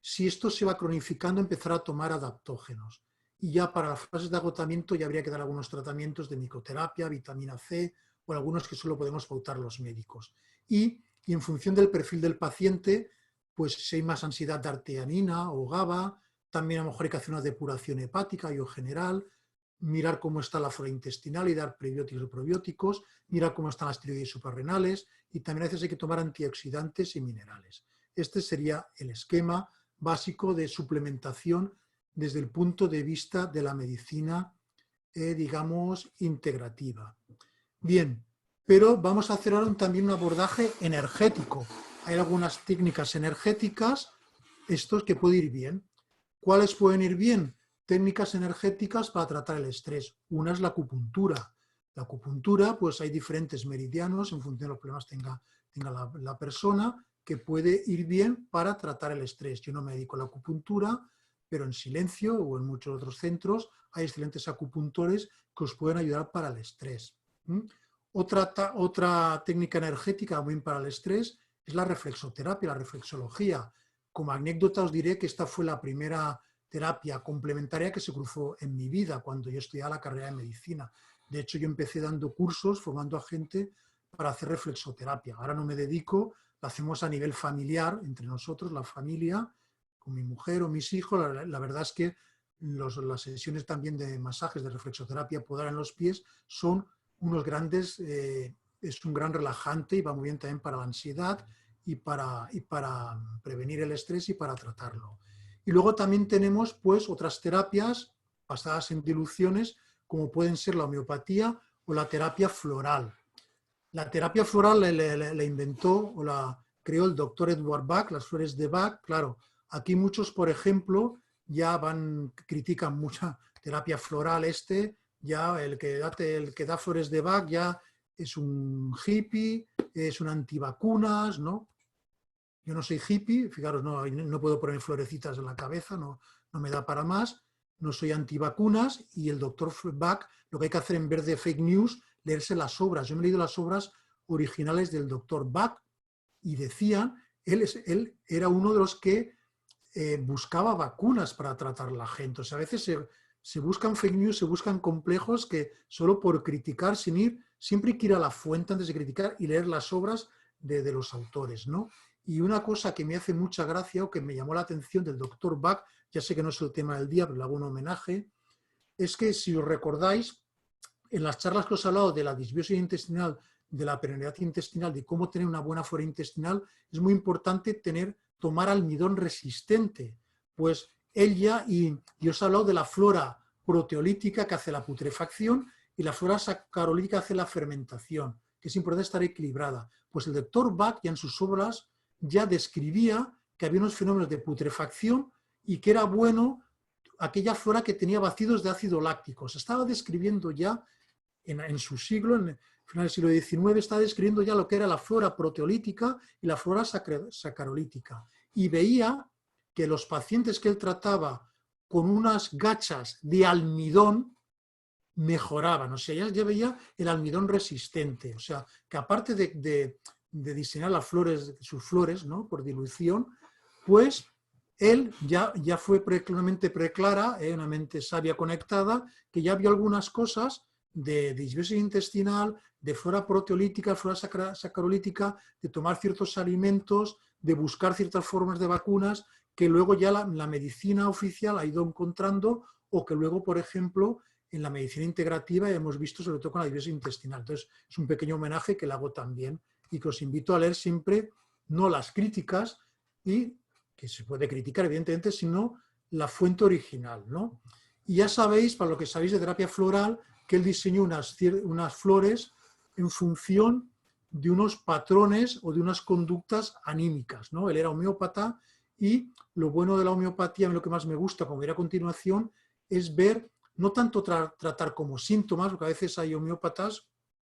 Si esto se va cronificando, empezar a tomar adaptógenos. Y ya para las fases de agotamiento ya habría que dar algunos tratamientos de micoterapia, vitamina C o algunos que solo podemos pautar los médicos. Y en función del perfil del paciente, pues si hay más ansiedad de arteanina o GABA, también a lo mejor hay que hacer una depuración hepática y o general, mirar cómo está la flora intestinal y dar prebióticos y probióticos, mirar cómo están las tiroides suprarrenales y también a veces hay que tomar antioxidantes y minerales. Este sería el esquema básico de suplementación desde el punto de vista de la medicina, digamos, integrativa. Bien, pero vamos a hacer ahora también un abordaje energético. Hay algunas técnicas energéticas, estos que pueden ir bien. ¿Cuáles pueden ir bien? Técnicas energéticas para tratar el estrés. Una es la acupuntura. La acupuntura, pues hay diferentes meridianos en función de los problemas que tenga la persona, que puede ir bien para tratar el estrés. Yo no me dedico a la acupuntura, pero en Silencio o en muchos otros centros hay excelentes acupuntores que os pueden ayudar para el estrés. Otra técnica energética muy bien para el estrés es la reflexoterapia, la reflexología. Como anécdota os diré que esta fue la primera terapia complementaria que se cruzó en mi vida cuando yo estudiaba la carrera de medicina. De hecho, yo empecé dando cursos, formando a gente para hacer reflexoterapia. Ahora no me dedico, la hacemos a nivel familiar, entre nosotros, la familia, con mi mujer o mis hijos. La verdad es que las sesiones también de masajes, de reflexoterapia, podar en los pies, son unos grandes, es un gran relajante y va muy bien también para la ansiedad y para prevenir el estrés y para tratarlo. Y luego también tenemos pues otras terapias basadas en diluciones, como pueden ser la homeopatía o la terapia floral. La terapia floral la inventó o la creó el doctor Edward Bach, las flores de Bach. Claro, aquí muchos, por ejemplo, ya critican mucha terapia floral. Ya el que da flores de Bach ya es un hippie, es un antivacunas, ¿no? Yo no soy hippie, fijaros, no puedo poner florecitas en la cabeza, no me da para más. No soy antivacunas y el doctor Bach, lo que hay que hacer en vez de fake news, leerse las obras. Yo me he leído las obras originales del doctor Bach y decían, él era uno de los que buscaba vacunas para tratar a la gente. O sea, a veces se buscan fake news, se buscan complejos que solo por criticar, siempre hay que ir a la fuente antes de criticar y leer las obras de los autores, ¿no? Y una cosa que me hace mucha gracia o que me llamó la atención del doctor Bach, ya sé que no es el tema del día, pero le hago un homenaje, es que si os recordáis, en las charlas que os he hablado de la disbiosis intestinal, de la permeabilidad intestinal, de cómo tener una buena flora intestinal, es muy importante tomar almidón resistente. Pues y os he hablado de la flora proteolítica que hace la putrefacción y la flora sacarolítica hace la fermentación, que es importante estar equilibrada. Pues el doctor Bach ya en sus obras ya describía que había unos fenómenos de putrefacción y que era bueno aquella flora que tenía vacíos de ácido láctico. Se estaba describiendo ya en su siglo, en el final del siglo XIX, estaba describiendo ya lo que era la flora proteolítica y la flora sacarolítica. Y veía que los pacientes que él trataba con unas gachas de almidón mejoraban. O sea, ya veía el almidón resistente. O sea, que aparte de diseñar sus flores, ¿no?, por dilución, pues él ya fue claramente preclara, una mente sabia conectada, que ya vio algunas cosas de disbiosis intestinal, de flora proteolítica, flora sacarolítica, de tomar ciertos alimentos, de buscar ciertas formas de vacunas, que luego ya la medicina oficial ha ido encontrando, o que luego, por ejemplo, en la medicina integrativa hemos visto, sobre todo con la disbiosis intestinal. Entonces, es un pequeño homenaje que le hago también y que os invito a leer siempre, no las críticas, y que se puede criticar, evidentemente, sino la fuente original, ¿no? Y ya sabéis, para lo que sabéis de terapia floral, que él diseñó unas flores en función de unos patrones o de unas conductas anímicas, ¿no? Él era homeópata y lo bueno de la homeopatía, lo que más me gusta, como veré a continuación, es ver, no tanto tratar como síntomas, porque a veces hay homeópatas,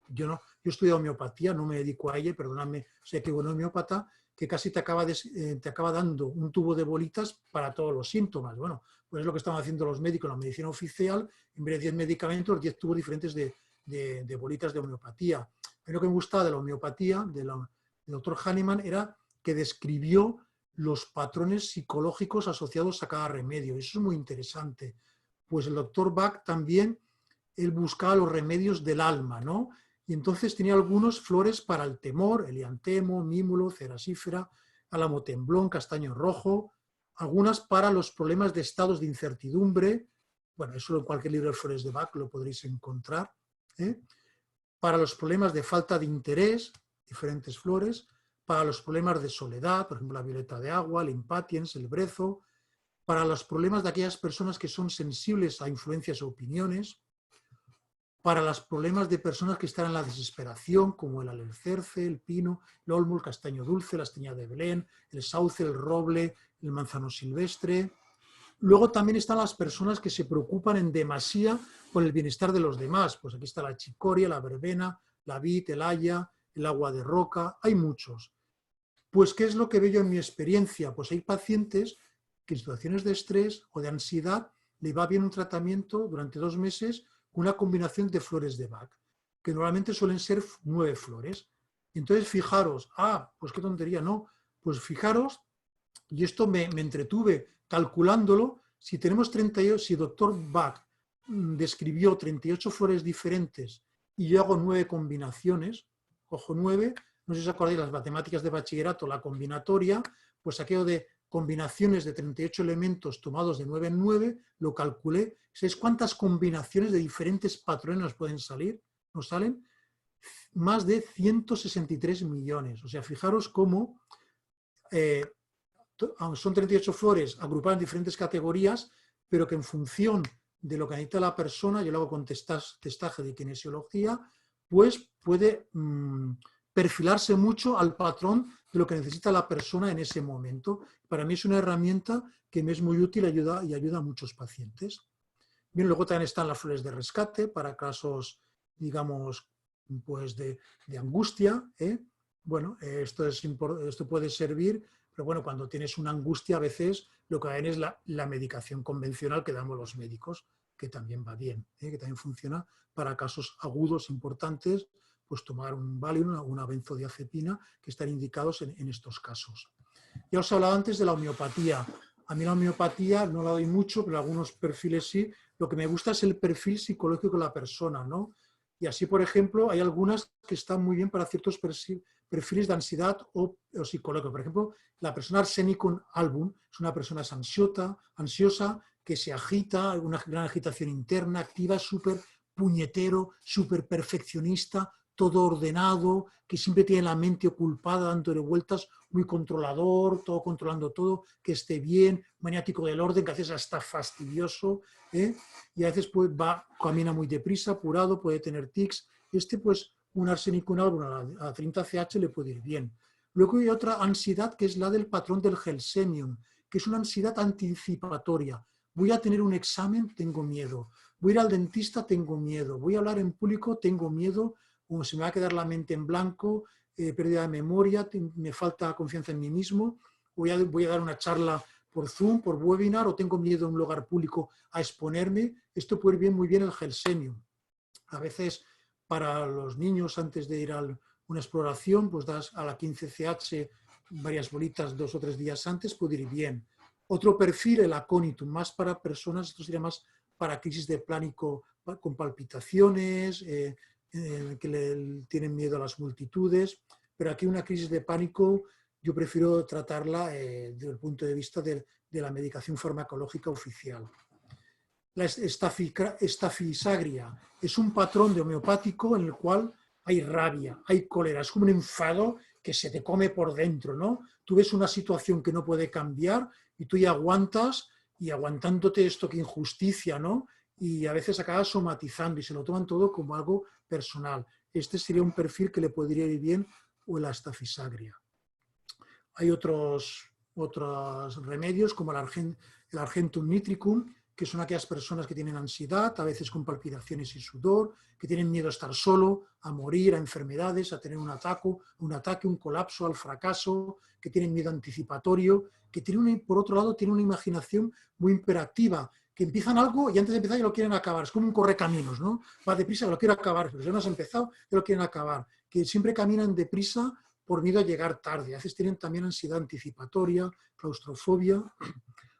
yo he estudiado homeopatía, no me dedico a ella, perdonadme, sé que bueno homeópata, que casi te acaba dando un tubo de bolitas para todos los síntomas. Bueno, pues es lo que están haciendo los médicos en la medicina oficial, en vez de 10 medicamentos, 10 tubos diferentes de bolitas de homeopatía. Pero lo que me gustaba de la homeopatía, del doctor Hahnemann, era que describió los patrones psicológicos asociados a cada remedio. Eso es muy interesante. Pues el doctor Bach también, él buscaba los remedios del alma, ¿no? Y entonces tenía algunos flores para el temor, eliantemo, mímulo, cerasífera, álamo temblón, castaño rojo, algunas para los problemas de estados de incertidumbre, bueno, eso en cualquier libro de flores de Bach lo podréis encontrar, para los problemas de falta de interés, diferentes flores, para los problemas de soledad, por ejemplo la violeta de agua, el impatiens, el brezo, para los problemas de aquellas personas que son sensibles a influencias o opiniones, para los problemas de personas que están en la desesperación, como el alercerce, el pino, el olmo, el castaño dulce, la esteña de Belén, el sauce, el roble, el manzano silvestre. Luego también están las personas que se preocupan en demasía por el bienestar de los demás. Pues aquí está la chicoria, la verbena, la vid, el haya, el agua de roca, hay muchos. Pues, ¿qué es lo que veo yo en mi experiencia? Pues hay pacientes que en situaciones de estrés o de ansiedad le va bien un tratamiento durante 2 meses, una combinación de flores de Bach, que normalmente suelen ser 9 flores. Entonces, fijaros, pues qué tontería, no, pues fijaros, y esto me entretuve calculándolo, si tenemos 38, si doctor Bach describió 38 flores diferentes y yo hago 9 combinaciones, cojo 9, no sé si os acordáis las matemáticas de bachillerato, la combinatoria, pues aquello de combinaciones de 38 elementos tomados de 9 en 9, lo calculé. ¿Sabéis cuántas combinaciones de diferentes patrones nos pueden salir? ¿Nos salen? más de 163 millones. O sea, fijaros cómo son 38 flores agrupadas en diferentes categorías, pero que en función de lo que necesita la persona, yo lo hago con testaje de kinesiología, pues puede perfilarse mucho al patrón de lo que necesita la persona en ese momento. Para mí es una herramienta que me es muy útil y ayuda a muchos pacientes. Bien, luego también están las flores de rescate para casos, digamos, pues de angustia. Bueno, esto puede servir, pero bueno, cuando tienes una angustia a veces lo que hay es la medicación convencional que damos los médicos, que también va bien, que también funciona para casos agudos importantes, pues tomar un Valium, una benzodiazepina, que están indicados en estos casos. Ya os he hablado antes de la homeopatía. A mí la homeopatía no la doy mucho, pero algunos perfiles sí. Lo que me gusta es el perfil psicológico de la persona, ¿no? Y así, por ejemplo, hay algunas que están muy bien para ciertos perfiles de ansiedad o psicológico. Por ejemplo, la persona Arsenicum album es una persona ansiosa, que se agita, una gran agitación interna, activa, súper puñetero, súper perfeccionista, todo ordenado, que siempre tiene la mente ocupada, dándole vueltas, muy controlador, todo controlando todo, que esté bien, maniático del orden, que a veces hasta fastidioso, y a veces pues, camina muy deprisa, apurado, puede tener tics. Pues un Arsenicum album a 30 CH le puede ir bien. Luego hay otra ansiedad que es la del patrón del Gelsemium, que es una ansiedad anticipatoria. Voy a tener un examen, tengo miedo. Voy a ir al dentista, tengo miedo. Voy a hablar en público, tengo miedo. O se me va a quedar la mente en blanco, pérdida de memoria, me falta confianza en mí mismo. Voy a dar una charla por Zoom, por webinar, o tengo miedo en un lugar público a exponerme. Esto puede ir bien, muy bien el Gelsemium. A veces para los niños antes de ir a una exploración, pues das a la 15CH varias bolitas 2 o 3 días antes, puede ir bien. Otro perfil, el aconitum, más para personas, esto sería más para crisis de pánico con palpitaciones, que tienen miedo a las multitudes, pero aquí una crisis de pánico yo prefiero tratarla desde el punto de vista de la medicación farmacológica oficial. La estafisagria es un patrón de homeopático en el cual hay rabia, hay cólera, es como un enfado que se te come por dentro, ¿no? Tú ves una situación que no puede cambiar y tú ya aguantas, y aguantándote esto que injusticia, ¿no? Y a veces acabas somatizando y se lo toman todo como algo personal. Este sería un perfil que le podría ir bien, o la estafisagria. Hay otros remedios como el Argentum nitricum, que son aquellas personas que tienen ansiedad, a veces con palpitaciones y sudor, que tienen miedo a estar solo, a morir, a enfermedades, a tener un ataque, un colapso, al fracaso, que tienen miedo anticipatorio, que por otro lado tienen una imaginación muy hiperactiva, que empiezan algo y antes de empezar ya lo quieren acabar. Es como un correcaminos, ¿no? Va deprisa, lo quiero acabar, pero si no has empezado, ya lo quieren acabar. Que siempre caminan deprisa por miedo a llegar tarde. A veces tienen también ansiedad anticipatoria, claustrofobia.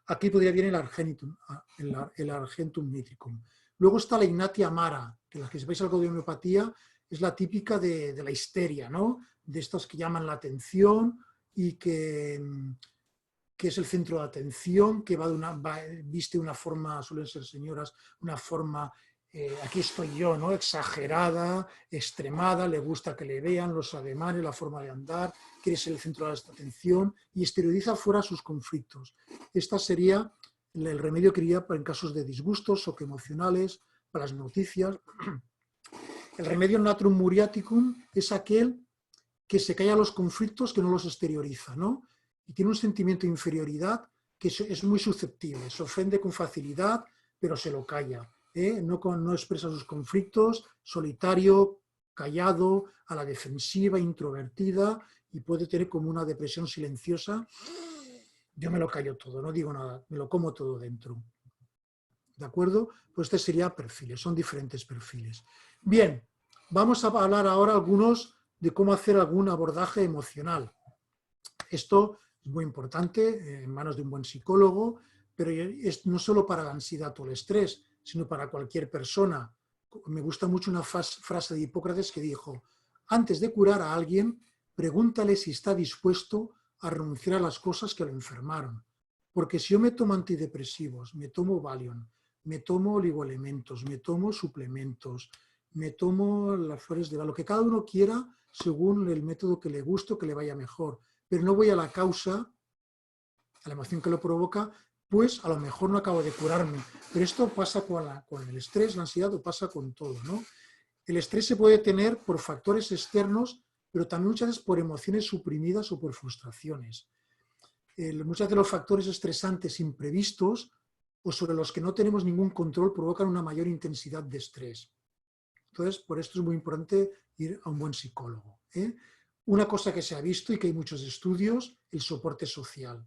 Aquí podría bien el Argentum nitricum. Luego está la Ignatia amara, que las que sepáis algo de homeopatía es la típica de la histeria, ¿no? De estas que llaman la atención y que es el centro de atención, que viste una forma, suelen ser señoras, una forma, aquí estoy yo, ¿no? Exagerada, extremada, le gusta que le vean los ademanes, la forma de andar, quiere ser el centro de atención y exterioriza fuera sus conflictos. Este sería el remedio que iría en casos de disgustos socioemocionales, para las noticias. El remedio natrum muriaticum es aquel que se calla los conflictos, que no los exterioriza, ¿no? Y tiene un sentimiento de inferioridad que es muy susceptible, se ofende con facilidad, pero se lo calla. No expresa sus conflictos, solitario, callado, a la defensiva, introvertida, y puede tener como una depresión silenciosa. Yo me lo callo todo, no digo nada, me lo como todo dentro. ¿De acuerdo? Pues este sería perfiles, son diferentes perfiles. Bien, vamos a hablar ahora algunos de cómo hacer algún abordaje emocional. Esto es muy importante en manos de un buen psicólogo, pero es no solo para la ansiedad o el estrés, sino para cualquier persona. Me gusta mucho una frase de Hipócrates que dijo: antes de curar a alguien, pregúntale si está dispuesto a renunciar a las cosas que lo enfermaron. Porque si yo me tomo antidepresivos, me tomo Valium, me tomo oligoelementos, me tomo suplementos, me tomo las flores de Bach, lo que cada uno quiera según el método que le guste o que le vaya mejor. Pero no voy a la causa, a la emoción que lo provoca, pues a lo mejor no acabo de curarme. Pero esto pasa con el estrés, la ansiedad o pasa con todo, ¿no? El estrés se puede tener por factores externos, pero también muchas veces por emociones suprimidas o por frustraciones. Muchas de los factores estresantes imprevistos o sobre los que no tenemos ningún control provocan una mayor intensidad de estrés. Entonces, por esto es muy importante ir a un buen psicólogo, ¿eh? Una cosa que se ha visto y que hay muchos estudios, el soporte social.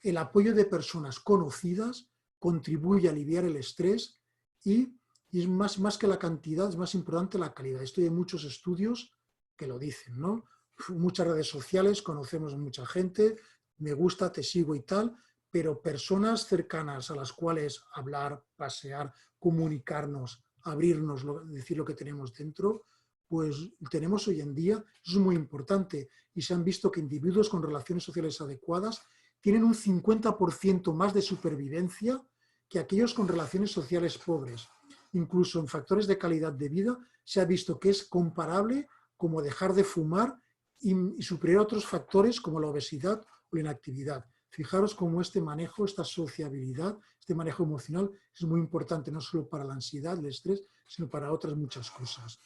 El apoyo de personas conocidas contribuye a aliviar el estrés y es más que la cantidad, es más importante la calidad. Esto hay muchos estudios que lo dicen, ¿no? Muchas redes sociales, conocemos a mucha gente, me gusta, te sigo y tal, pero personas cercanas a las cuales hablar, pasear, comunicarnos, abrirnos, decir lo que tenemos dentro, pues tenemos hoy en día, eso es muy importante. Y se han visto que individuos con relaciones sociales adecuadas tienen un 50% más de supervivencia que aquellos con relaciones sociales pobres. Incluso en factores de calidad de vida se ha visto que es comparable como dejar de fumar y superior a otros factores como la obesidad o la inactividad. Fijaros cómo este manejo, esta sociabilidad, este manejo emocional es muy importante no solo para la ansiedad, el estrés, sino para otras muchas cosas.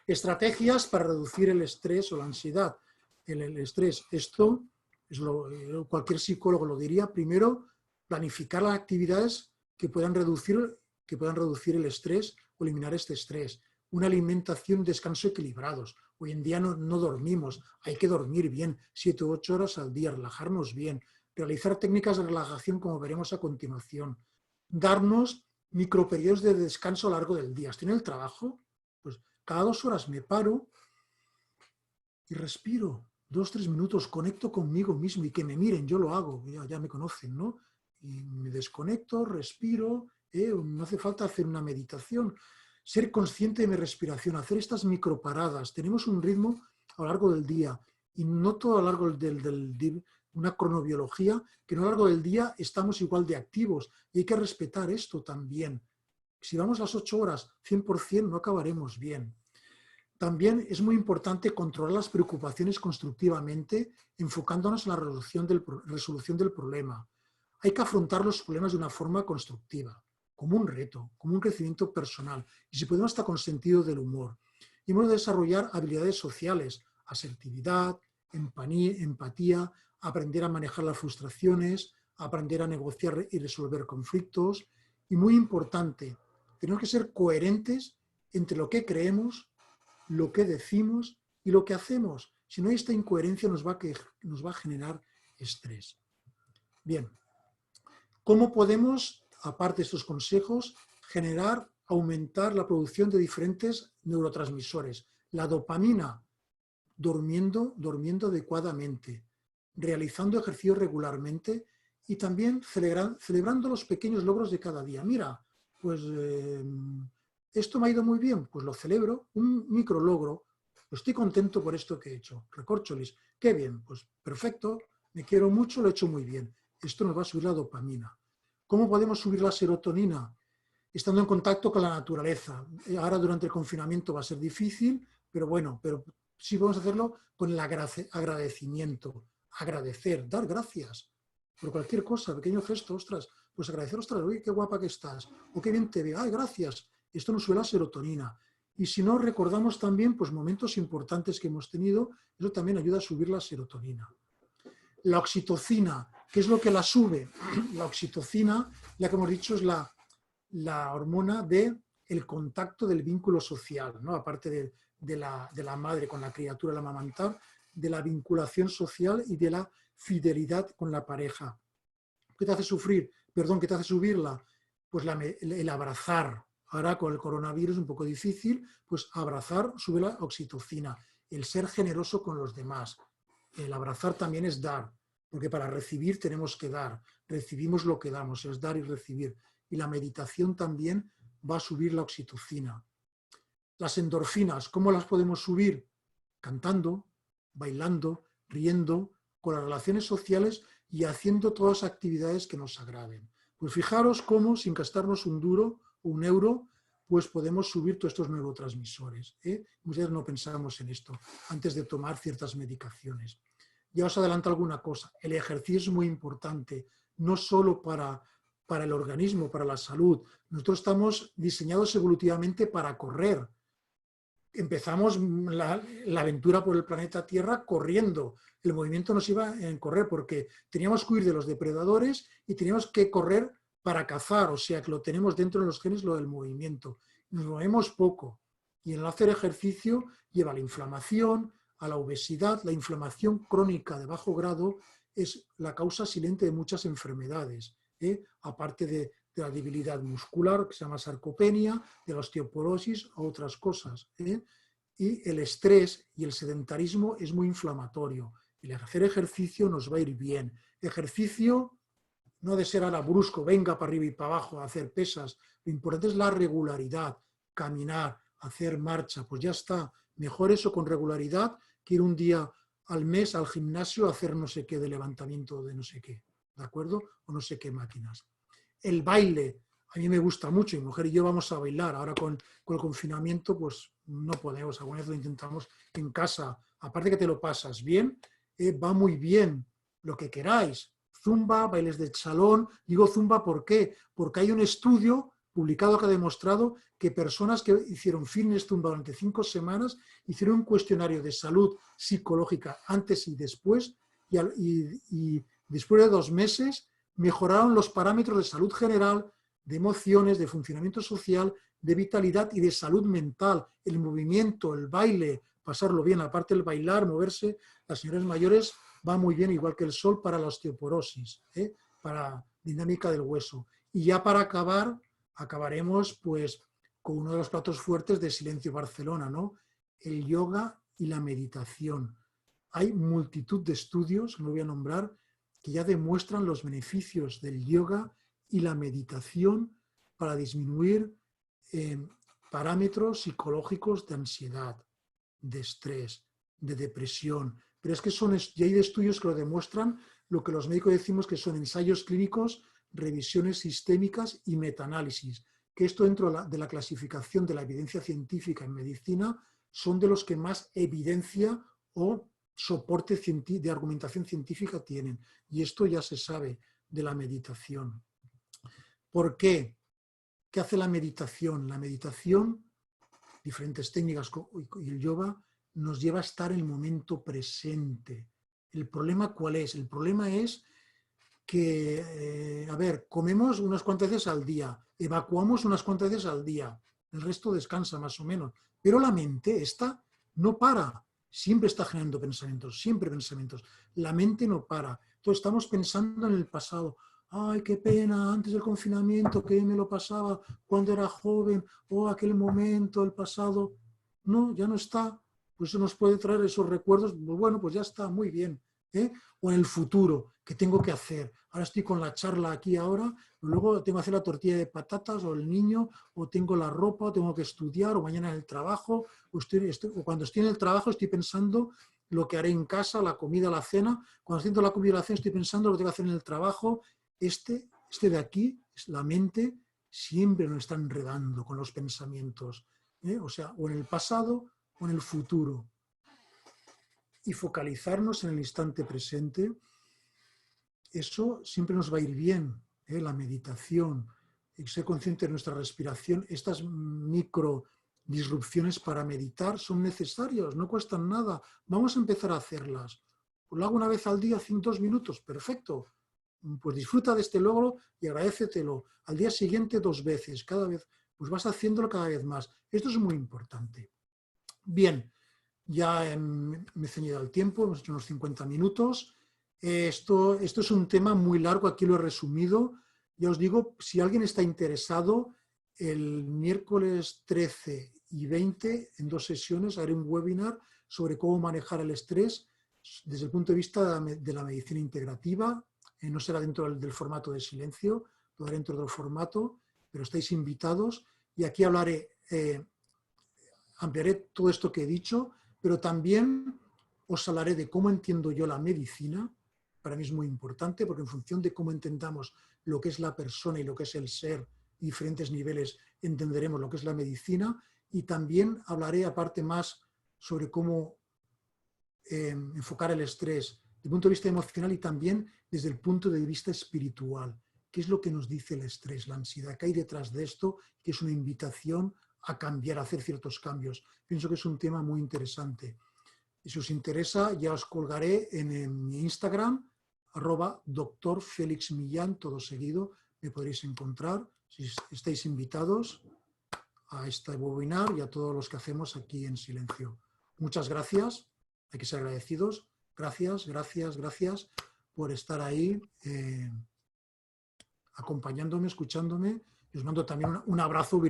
Estrategias para reducir el estrés o la ansiedad. El estrés, esto cualquier psicólogo lo diría. Primero, planificar las actividades que puedan reducir el estrés o eliminar este estrés. Una alimentación y descanso equilibrados. Hoy en día no dormimos, hay que dormir bien, 7 u 8 horas al día, relajarnos bien, realizar técnicas de relajación como veremos a continuación, darnos microperiodos de descanso a lo largo del día. Estoy en el trabajo, pues cada 2 horas me paro y respiro 2-3 minutos, conecto conmigo mismo y que me miren, yo lo hago, ya me conocen, ¿no? Y me desconecto, respiro, no hace falta hacer una meditación. Ser consciente de mi respiración, hacer estas microparadas. Tenemos un ritmo a lo largo del día y no todo a lo largo una cronobiología, que a lo largo del día estamos igual de activos y hay que respetar esto también. Si vamos las 8 horas, 100% no acabaremos bien. También es muy importante controlar las preocupaciones constructivamente, enfocándonos en la resolución del problema. Hay que afrontar los problemas de una forma constructiva, como un reto, como un crecimiento personal, y si podemos hasta con sentido del humor. Y hemos de desarrollar habilidades sociales, asertividad, empatía, aprender a manejar las frustraciones, aprender a negociar y resolver conflictos. Y muy importante, tenemos que ser coherentes entre lo que creemos, lo que decimos y lo que hacemos. Si no hay esta incoherencia nos va a generar estrés. Bien, ¿cómo podemos, aparte de estos consejos, aumentar la producción de diferentes neurotransmisores? La dopamina, durmiendo adecuadamente, realizando ejercicio regularmente y también celebrando los pequeños logros de cada día. Mira, pues esto me ha ido muy bien, pues lo celebro, un micrologro, pues estoy contento por esto que he hecho. Recorcholis, qué bien, pues perfecto, me quiero mucho, lo he hecho muy bien. Esto nos va a subir la dopamina. ¿Cómo podemos subir la serotonina? Estando en contacto con la naturaleza. Ahora durante el confinamiento va a ser difícil, pero bueno, sí podemos hacerlo con el agradecimiento. Agradecer, dar gracias por cualquier cosa, pequeño gesto, ostras, pues agradecer, ostras, uy, qué guapa que estás, o qué bien te veo, ay, gracias. Esto nos sube la serotonina. Y si no, recordamos también pues, momentos importantes que hemos tenido, eso también ayuda a subir la serotonina. La oxitocina, ¿qué es lo que la sube? La oxitocina, ya que hemos dicho, es la hormona del contacto del vínculo social, ¿no? Aparte de la madre con la criatura al amamantar, de la vinculación social y de la fidelidad con la pareja. ¿Qué te hace sufrir? Perdón, ¿qué te hace subirla? Pues el abrazar. Ahora con el coronavirus es un poco difícil, pues abrazar sube la oxitocina. El ser generoso con los demás. El abrazar también es dar, porque para recibir tenemos que dar. Recibimos lo que damos, es dar y recibir. Y la meditación también va a subir la oxitocina. Las endorfinas, ¿cómo las podemos subir? Cantando, bailando, riendo, con las relaciones sociales y haciendo todas las actividades que nos agraden. Pues fijaros cómo, sin gastarnos un duro o un euro, pues podemos subir todos estos neurotransmisores. Muchas veces no pensamos en esto antes de tomar ciertas medicaciones. Ya os adelanto alguna cosa. El ejercicio es muy importante, no solo para el organismo, para la salud. Nosotros estamos diseñados evolutivamente para correr. Empezamos la aventura por el planeta Tierra corriendo. El movimiento nos iba a correr porque teníamos que huir de los depredadores y teníamos que correr para cazar, o sea que lo tenemos dentro de los genes, lo del movimiento. Nos movemos poco y el hacer ejercicio lleva a la inflamación, a la obesidad. La inflamación crónica de bajo grado es la causa silente de muchas enfermedades, aparte de la debilidad muscular, que se llama sarcopenia, de la osteoporosis, a otras cosas. Y el estrés y el sedentarismo es muy inflamatorio. El hacer ejercicio nos va a ir bien. Ejercicio no de ser ahora brusco, venga para arriba y para abajo a hacer pesas. Lo importante es la regularidad, caminar, hacer marcha, pues ya está. Mejor eso con regularidad que ir un día al mes al gimnasio a hacer no sé qué de levantamiento de no sé qué, ¿de acuerdo? O no sé qué máquinas. El baile, a mí me gusta mucho, mi mujer y yo vamos a bailar. Ahora con el confinamiento pues no podemos, alguna vez lo intentamos en casa. Aparte que te lo pasas bien, va muy bien lo que queráis. Zumba, bailes de salón. Digo zumba, ¿por qué? Porque hay un estudio publicado que ha demostrado que personas que hicieron fitness zumba durante 5 semanas hicieron un cuestionario de salud psicológica antes y después, y después de 2 meses mejoraron los parámetros de salud general, de emociones, de funcionamiento social, de vitalidad y de salud mental. El movimiento, el baile, pasarlo bien, aparte del bailar, moverse, las señoras mayores va muy bien, igual que el sol, para la osteoporosis, para dinámica del hueso. Y ya para acabar, acabaremos pues con uno de los platos fuertes de Silencio Barcelona, ¿no? El yoga y la meditación. Hay multitud de estudios, no voy a nombrar, que ya demuestran los beneficios del yoga y la meditación para disminuir parámetros psicológicos de ansiedad, de estrés, de depresión. Pero es que ya hay estudios que lo demuestran, lo que los médicos decimos que son ensayos clínicos, revisiones sistémicas y metaanálisis, que esto dentro de la clasificación de la evidencia científica en medicina son de los que más evidencia o soporte de argumentación científica tienen. Y esto ya se sabe de la meditación. ¿Por qué? ¿Qué hace la meditación? La meditación, diferentes técnicas y el yoga, nos lleva a estar en el momento presente. ¿El problema cuál es? El problema es que, comemos unas cuantas veces al día, evacuamos unas cuantas veces al día, el resto descansa más o menos, pero la mente esta no para, siempre está generando pensamientos, siempre pensamientos, la mente no para. Entonces estamos pensando en el pasado. Ay, qué pena, antes del confinamiento, que me lo pasaba cuando era joven, o aquel momento, el pasado. No, ya no está. Pues eso nos puede traer esos recuerdos. Bueno, pues ya está, muy bien. O en el futuro, ¿qué tengo que hacer? Ahora estoy con la charla aquí ahora, luego tengo que hacer la tortilla de patatas, o el niño, o tengo la ropa, o tengo que estudiar, o mañana en el trabajo, o cuando estoy en el trabajo estoy pensando lo que haré en casa, la comida, la cena. Cuando estoy haciendo la comida y la cena estoy pensando lo que tengo que hacer en el trabajo. Este de aquí, la mente, siempre nos está enredando con los pensamientos, o sea, o en el pasado o en el futuro. Y focalizarnos en el instante presente, eso siempre nos va a ir bien, la meditación, y ser consciente de nuestra respiración. Estas micro disrupciones para meditar son necesarias, no cuestan nada. Vamos a empezar a hacerlas. Pues lo hago una vez al día, 2 minutos, perfecto. Pues disfruta de este logro y agradécetelo. Al día siguiente 2 veces, cada vez, pues vas haciéndolo cada vez más. Esto es muy importante. Bien, ya me he ceñido al tiempo, hemos hecho unos 50 minutos. Esto es un tema muy largo, aquí lo he resumido. Ya os digo, si alguien está interesado, el miércoles 13 y 20, en 2 sesiones, haré un webinar sobre cómo manejar el estrés desde el punto de vista de la medicina integrativa. No será dentro del formato de silencio, lo haré dentro del formato, pero estáis invitados. Y aquí ampliaré todo esto que he dicho, pero también os hablaré de cómo entiendo yo la medicina. Para mí es muy importante porque en función de cómo entendamos lo que es la persona y lo que es el ser, diferentes niveles entenderemos lo que es la medicina, y también hablaré aparte más sobre cómo enfocar el estrés desde el punto de vista emocional y también desde el punto de vista espiritual. ¿Qué es lo que nos dice el estrés, la ansiedad? ¿Qué hay detrás de esto? Que es una invitación a cambiar, a hacer ciertos cambios. Pienso que es un tema muy interesante. Y si os interesa, ya os colgaré en mi Instagram, @Dr. Félix Millán, todo seguido, me podréis encontrar. Si estáis invitados a este webinar y a todos los que hacemos aquí en silencio. Muchas gracias, hay que ser agradecidos. Gracias, gracias, gracias por estar ahí acompañándome, escuchándome. Y os mando también un abrazo virtual.